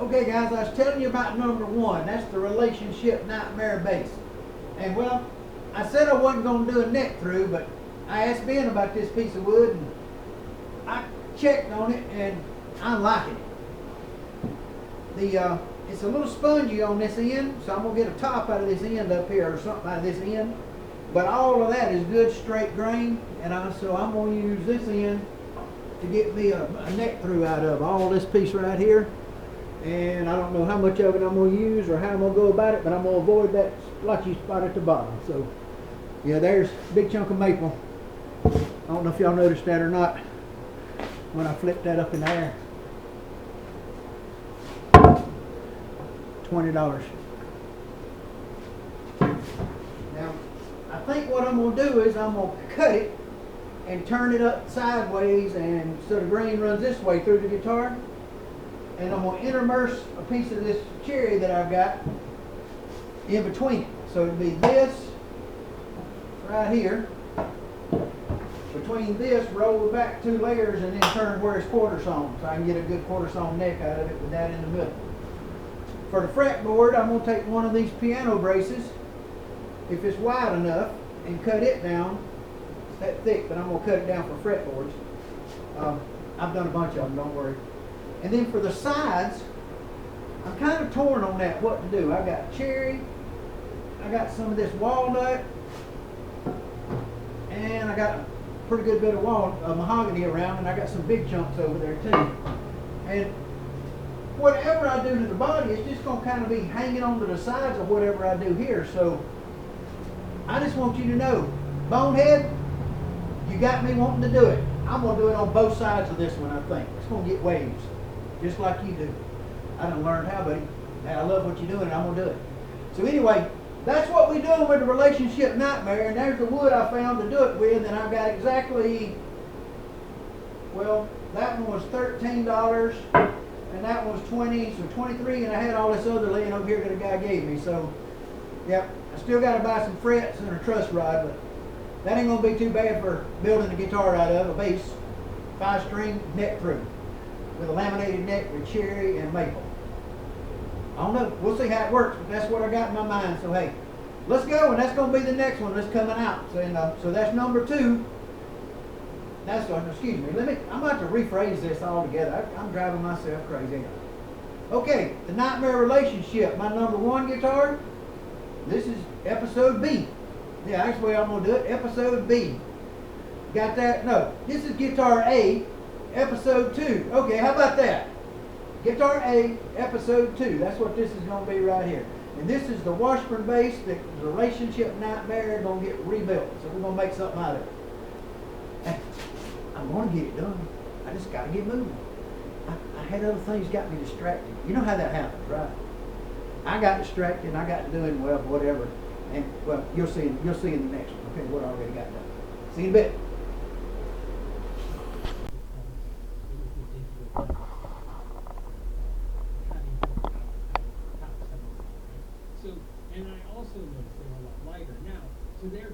Okay guys, I was telling you about number one. That's the relationship nightmare base. And well, I said I wasn't going to do a neck through, but I asked Ben about this piece of wood and I checked on it and I'm liking it. It's a little spongy on this end, so I'm going to get a top out of this end up here or something out of this end. But all of that is good straight grain, and so I'm going to use this end to get me a neck through out of all this piece right here. And I don't know how much of it I'm going to use or how I'm going to go about it, but I'm going to avoid that splotchy spot at the bottom. So, yeah, there's a big chunk of maple. I don't know if y'all noticed that or not when I flipped that up in the air. $20. Now, I think what I'm going to do is I'm going to cut it and turn it up sideways, and so the grain runs this way through the guitar. And I'm going to intermerse a piece of this cherry that I've got in between it. So it'll be this right here. Between this, roll it back 2 layers and then turn where it's quarter sawn, so I can get a good quarter sawn neck out of it with that in the middle. For the fretboard, I'm going to take one of these piano braces, if it's wide enough, and cut it down. It's that thick, but I'm going to cut it down for fretboards. I've done a bunch of them, don't worry. And then for the sides, I'm kind of torn on that, what to do. I got cherry, I got some of this walnut, and I got a pretty good bit of mahogany around, and I got some big chunks over there too. And whatever I do to the body, it's just going to kind of be hanging onto the sides of whatever I do here. So I just want you to know, Bonehead, you got me wanting to do it. I'm going to do it on both sides of this one, I think. It's going to get waves, just like you do. I done learned how, buddy. And I love what you're doing, and I'm going to do it. So anyway, that's what we're doing with the relationship nightmare, and there's the wood I found to do it with, and I've got exactly, well, that one was $13, and that one was $20, so $23, and I had all this other laying over here that a guy gave me. So, yep, I still got to buy some frets and a truss rod, but that ain't going to be too bad for building a guitar out of, a bass, 5-string neck through, with a laminated neck with cherry and maple. I don't know, we'll see how it works, but that's what I got in my mind. So hey, let's go, and that's going to be the next one that's coming out. So, so that's number 2. That's, excuse me, I'm about to rephrase this all together. I'm driving myself crazy. Okay, the nightmare relationship, my number 1 guitar. This is episode B. Yeah, that's the way I'm going to do it, episode B. Got that? No, this is guitar A, episode 2. Okay, how about that? Guitar A, episode 2. That's what this is going to be right here. And this is the Washburn bass, the relationship nightmare, going to get rebuilt. So we're going to make something out of it. And I'm going to get it done. I just got to get moving. I had other things got me distracted. You know how that happens, right? I got distracted and I got to doing, well, whatever. And, well, you'll see in the next one, okay, what I already got done. See you in a bit. So, and I also noticed they're a lot lighter now. So they're